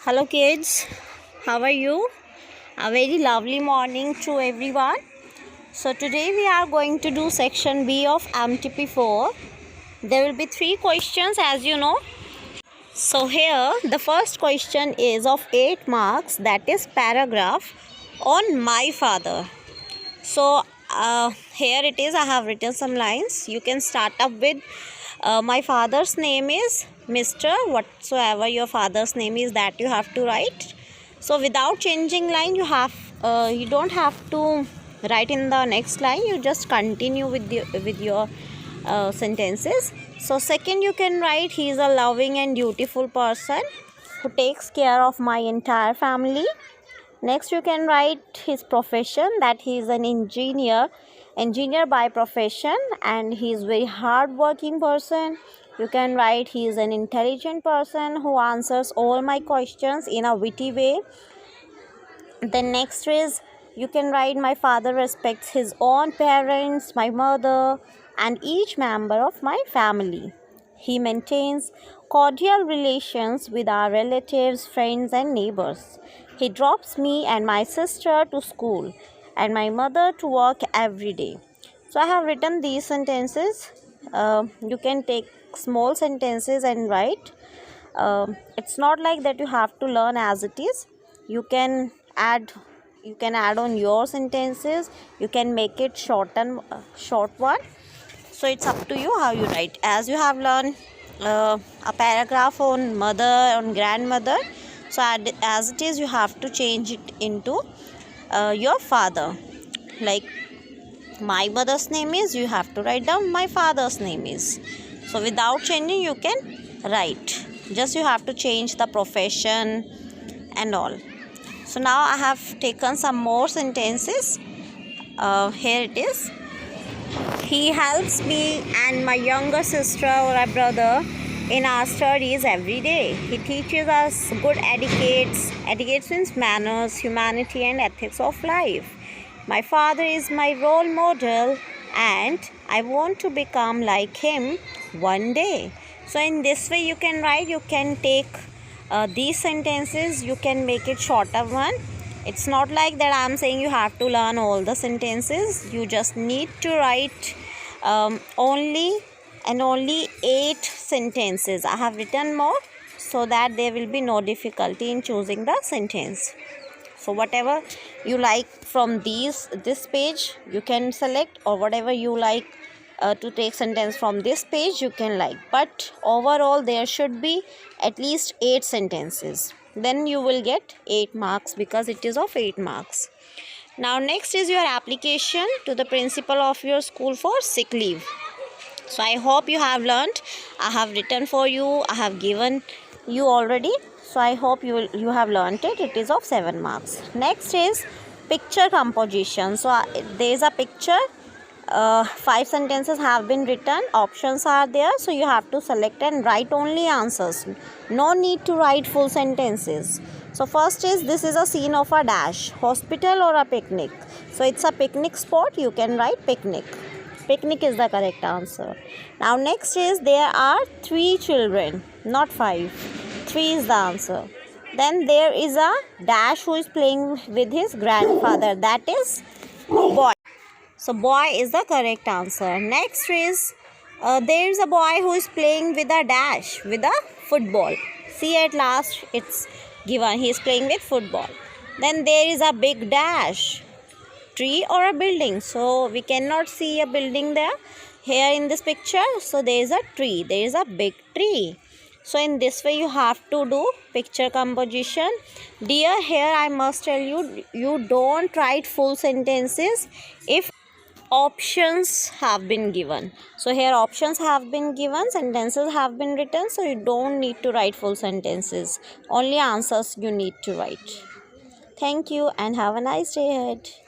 Hello kids, how are you? A very lovely morning to everyone. So today we are going to do section B of MTP4. There will be 3 questions as you know. So here the first question is of 8 marks, that is paragraph on my father. So here it is, I have written some lines. You can start up with my father's name is Mr. Whatsoever your father's name is, that you have to write. So without changing line, you don't have to write in the next line. You just continue with your sentences. So second, you can write, he is a loving and dutiful person who takes care of my entire family. Next, you can write his profession, that he is an engineer by profession, and he is very hardworking person. You can write he is an intelligent person who answers all my questions in a witty way. Then next is, you can write my father respects his own parents, my mother, and each member of my family. He maintains cordial relations with our relatives, friends, and neighbors. He drops me and my sister to school and my mother to work every day. So I have written these sentences. You can take small sentences and write. It's not like that you have to learn as it is. You can add on your sentences. You can make it short one. So it's up to you how you write. As you have learned a paragraph on mother, on grandmother, so as it is, you have to change it into your father. Like my mother's name is, you have to write down my father's name is. So without changing, you can write. Just you have to change the profession and all. So now I have taken some more sentences. Here it is. He helps me and my younger sister or a brother in our studies every day. He teaches us good etiquettes. Etiquette means manners, humanity, and ethics of life. My father is my role model and I want to become like him one day. So in this way you can write, you can take these sentences, you can make it shorter one. It's not like that I'm saying you have to learn all the sentences. You just need to write only 8 sentences. I have written more so that there will be no difficulty in choosing the sentence. So whatever you like from this page you can select, or whatever you like to take sentence from this page you can like. But overall there should be at least 8 sentences. Then you will get 8 marks because it is of 8 marks. Now next is your application to the principal of your school for sick leave. So I hope you have learned. I have written for you. I have given you already. So I hope you have learned it. It is of 7 marks. Next is picture composition. So there is a picture. 5 sentences have been written. Options are there. So you have to select and write only answers. No need to write full sentences. So first is, this is a scene of a dash, hospital or a picnic. So it's a picnic spot. You can write picnic. Picnic is the correct answer. Now next is, there are 3 children, not 5. 3 is the answer. Then there is a dash who is playing with his grandfather. That is boy. So boy is the correct answer. Next is, there is a boy who is playing with a dash, with a football. See, at last it's given. He is playing with football. Then there is a big dash, tree or a building. So we cannot see a building there here in this picture. So there is a tree. There is a big tree. So in this way you have to do picture composition. Dear, here I must tell you, you don't write full sentences if options have been given. So here options have been given, sentences have been written, so you don't need to write full sentences. Only answers you need to write. Thank you and have a nice day ahead.